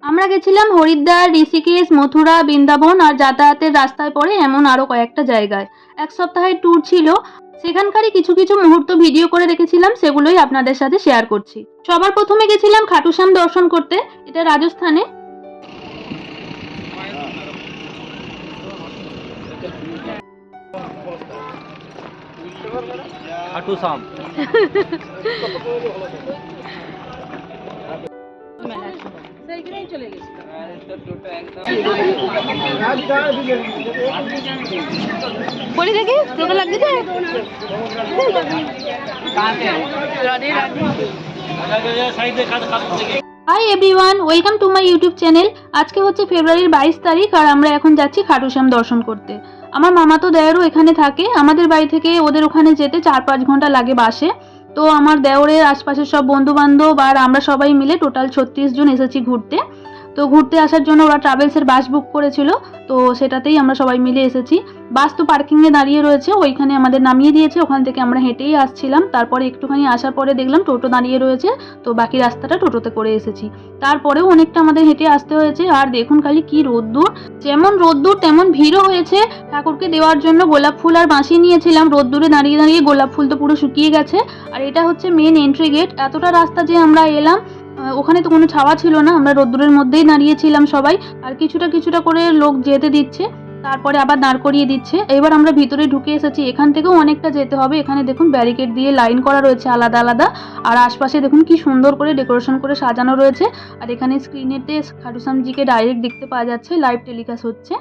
আমরা গেছিলাম হরিদ্বার, ঋষিকেশ, মথুরা, বৃন্দাবন আর যাতায়াতের রাস্তায় পড়ে এমন আরও কয়েকটা জায়গায়। এক সপ্তাহের ট্যুর ছিল। সেখানকারই কিছু কিছু মুহূর্ত ভিডিও করে রেখেছিলাম, সেগুলোই আপনাদের সাথে শেয়ার করছি। সবার প্রথমে গেছিলাম খাটুশ্যাম দর্শন করতে। এটা রাজস্থানে। খাটুশ্যাম চলে গেছে। পড়ে দেখি টোটো লাগছে। Hi everyone, welcome to my YouTube channel. আজকে হচ্ছে ফেব্রুয়ারির 22 তারিখ আর আমরা এখন যাচ্ছি খাটুশ্যাম দর্শন করতে। আমার মামাতো দেওরও এখানে থাকে। আমাদের বাড়ি থেকে ওদের ওখানে যেতে 4-5 ঘন্টা লাগে বাসে। তো আমার দেওরের আশপাশের সব বন্ধু বান্ধব আর আমরা সবাই মিলে টোটাল 36 জন এসেছি ঘুরতে। তো ঘুরতে আসার জন্য ওরা ট্রাভেলসের বাস বুক করেছিল, তো সেটাতেই আমরা সবাই মিলে এসেছি। বাস তো পার্কিংয়ে দাঁড়িয়ে রয়েছে, ওইখানে আমাদের নামিয়ে দিয়েছে। ওখান থেকে আমরা হেঁটেই আসছিলাম। তারপরে একটুখানি আসার পরে দেখলাম টোটো দাঁড়িয়ে রয়েছে, তো বাকি রাস্তাটা টোটোতে করে এসেছি। তারপরেও অনেকটা আমাদের হেঁটে আসতে হয়েছে। আর দেখুন খালি কি রোদ্দুর, যেমন রোদ্দুর তেমন ভিড়ও হয়েছে। ঠাকুরকে দেওয়ার জন্য গোলাপ ফুল আর বাঁশি নিয়েছিলাম। রোদ্দুরে দাঁড়িয়ে দাঁড়িয়ে গোলাপ ফুল তো পুরো শুকিয়ে গেছে। আর এটা হচ্ছে মেন এন্ট্রি গেট। এতটা রাস্তা যে আমরা এলাম, ওখানে তো কোনো ছাওয়া ছিল না, আমরা রোদ্দুরের মধ্যেই দাঁড়িয়েছিলাম সবাই। আর কিছুটা করে লোক যেতে দিচ্ছে, তারপরে আবার দাঁড় করিয়ে দিচ্ছে। এবার আমরা ভিতরে ঢুকে এসেছি। এখান থেকেও অনেকটা যেতে হবে। এখানে দেখুন ব্যারিকেড দিয়ে লাইন করা রয়েছে আলাদা আলাদা। আর আশপাশে দেখুন কি সুন্দর করে ডেকোরেশন করে সাজানো রয়েছে। আর এখানে স্ক্রিনেতে খাটুশ্যামজিকে ডাইরেক্ট দেখতে পাওয়া যাচ্ছে, লাইভ টেলিকাস্ট হচ্ছে।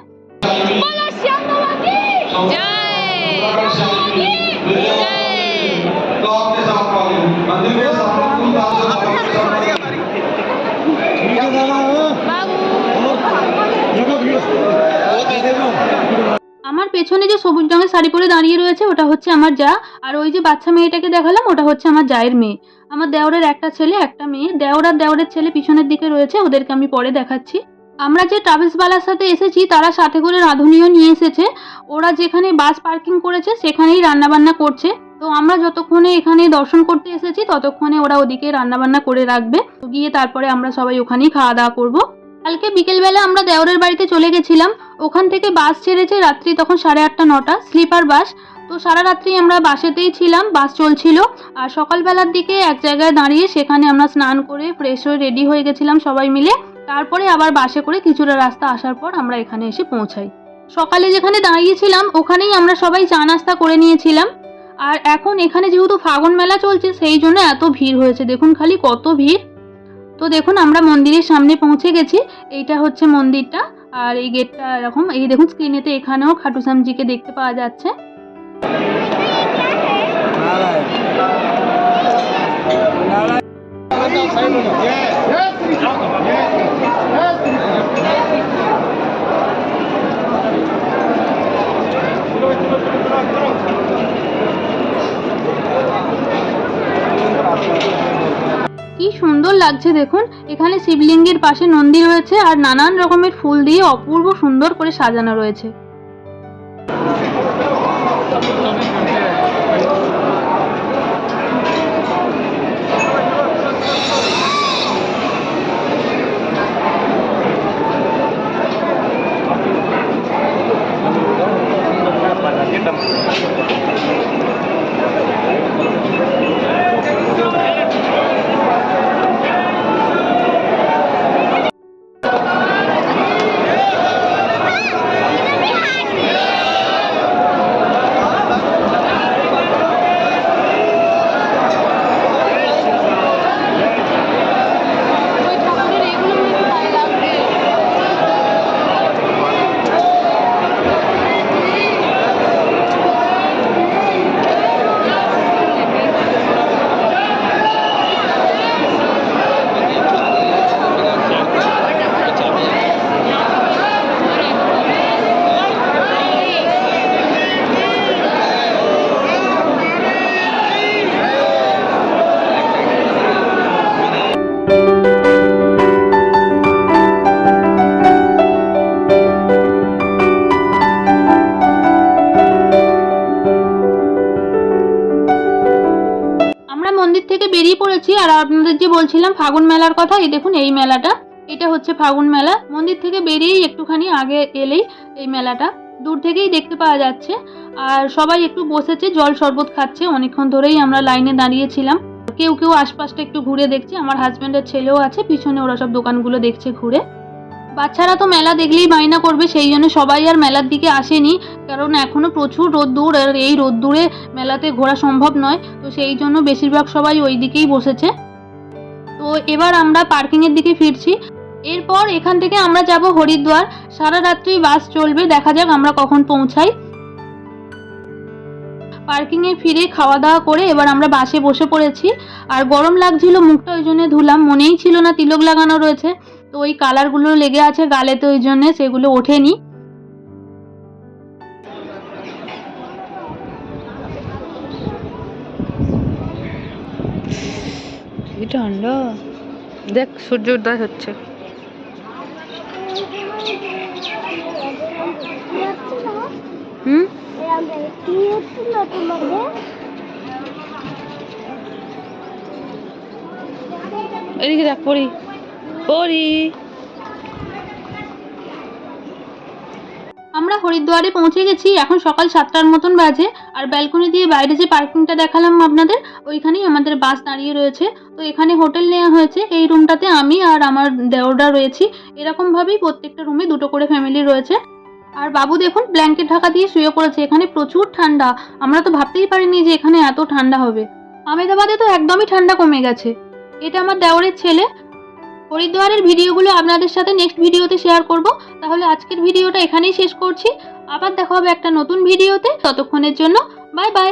আমার পেছনে যে সবুজ রঙের শাড়ি পরে দাঁড়িয়ে রয়েছে ওটা হচ্ছে আমার যা। আর ওই যে বাচ্চা মেয়েটাকে দেখালাম ওটা হচ্ছে আমার জায়ের মেয়ে। আমার দেওরের একটা ছেলে একটা মেয়ে। দেওর আর দেওরের ছেলে পিছনের দিকে রয়েছে, ওদেরকে আমি পরে দেখাচ্ছি। আমরা যে ট্রাভেলসওয়ালার সাথে এসেছি তারা সাথে করে রাঁধুনিও নিয়ে এসেছে। ওরা যেখানে বাস পার্কিং করেছে সেখানেই রান্নাবান্না করছে। তো আমরা যতক্ষণে এখানে দর্শন করতে এসেছি ততক্ষণে ওরা ওদিকে রান্নাবান্না করে রাখবে। তো গিয়ে তারপরে আমরা সবাই ওখানেই খাওয়া দাওয়া করবো। কালকে বিকেলবেলা আমরা দেওরের বাড়িতে চলে গেছিলাম। ওখান থেকে বাস ছেড়েছে রাত্রি তখন 8:30-9টা, স্লিপার বাস। তো সারা রাত্রি আমরা বাসেতেই ছিলাম, বাস চলছিল। আর সকালবেলার দিকে এক জায়গায় দাঁড়িয়ে সেখানে আমরা স্নান করে ফ্রেশ হয়ে রেডি হয়ে গেছিলাম সবাই মিলে। তারপরে আবার বাসে করে কিছুটা রাস্তা আসার পর আমরা এখানে এসে পৌঁছাই। সকালে যেখানে দাঁড়িয়েছিলাম ওখানেই আমরা সবাই চা নাস্তা করে নিয়েছিলাম। আর এখন এখানে যেহেতু ফাগুন মেলা চলছে সেই জন্য এত ভিড় হয়েছে, দেখুন খালি কত ভিড়। তো দেখুন আমরা মন্দিরের সামনে পৌঁছে গেছি। এইটা হচ্ছে মন্দিরটা। আর এই গেটটা এরকম, এই দেখুন স্ক্রিনেতে এখানেও খাটুশ্যামজিকে দেখতে পাওয়া যাচ্ছে। কি সুন্দর লাগছে দেখুন। এখানে শিবলিঙ্গের পাশে নন্দী রয়েছে আর নানান রকমের ফুল দিয়ে অপূর্ব সুন্দর করে সাজানো রয়েছে। মন্দির থেকে বেরিয়ে পড়েছি। আর আপনাদের যে বলছিলাম ফাগুন মেলার কথা, এই দেখুন এই মেলাটা। এইটা হচ্ছে ফাগুন মেলা। মন্দির থেকে বেরিয়েই একটুখানি আগে এলেই এই মেলাটা দূর থেকেই দেখতে পাওয়া যাচ্ছে। আর সবাই একটু বসেছে, জল শরবত খাচ্ছে। অনেকক্ষণ ধরেই আমরা লাইনে দাঁড়িয়েছিলাম। কেউ কেউ আশপাশটা একটু ঘুরে দেখছে। আমার হাজব্যান্ডের ছেলেও আছে পিছনে, ওরা সব দোকানগুলো দেখছে ঘুরে। বাচ্চারা তো মেলা দেখলেই বায়না করবে, সেই জন্য সবাই আর মেলার দিকে আসেনি, কারণ এখনো প্রচুর রোদ্দুর, আর এই রোদ্দুরে মেলাতে ঘোরা সম্ভব নয়। তো সেই জন্য বেশিরভাগ সবাই ওই দিকেই বসেছে। তো এবার আমরা পার্কিংয়ের দিকে ফিরছি। এরপর এখান থেকে আমরা যাব হরিদ্বার। সারা রাত্রি বাস চলবে, দেখা যাক আমরা কখন পৌঁছাই। পার্কিংয়ে ফিরে খাওয়া দাওয়া করে এবার আমরা বাসে বসে পড়েছি। আর গরম লাগছিল, মুখটা ওই জন্য ধুলাম, মনেই ছিল না তিলক লাগানো রয়েছে। তো ওই কালারগুলো লেগে আছে গালেতে, ওই জন্য সেগুলো ওঠেনি। ঠান্ডা, দেখ সূর্য উদয় হচ্ছে। এদিকে দেখ, পড়ি পড়ি। আমরা হরিদ্বারে পৌঁছে গেছি। এখন সকাল 7টার মতন বাজে। আর ব্যালকনি দিয়ে বাইরে যে পার্কিংটা দেখালাম আপনাদের, ওইখানেই আমাদের বাস দাঁড়িয়ে রয়েছে। তো এখানে হোটেল নেওয়া হয়েছে। এই রুমটাতে আমি আর আমার দেওররা রয়েছি। এরকমভাবেই প্রত্যেকটা রুমে দুটো করে ফ্যামিলি রয়েছে। আর বাবু দেখুন ব্ল্যাঙ্কেট ঢাকা দিয়ে শুয়ে পড়েছে। এখানে প্রচুর ঠান্ডা, আমরা তো ভাবতেই পারিনি যে এখানে এত ঠান্ডা হবে। আহমেদাবাদে তো একদমই ঠান্ডা কমে গেছে। এটা আমার দেওরের ছেলে। হরিদ্বারের ভিডিওগুলো আপনাদের সাথে নেক্সট ভিডিওতে শেয়ার করব। তাহলে আজকের ভিডিওটা এখানেই শেষ করছি। আবার দেখা হবে একটা নতুন ভিডিওতে। ততক্ষণের জন্য বাই বাই।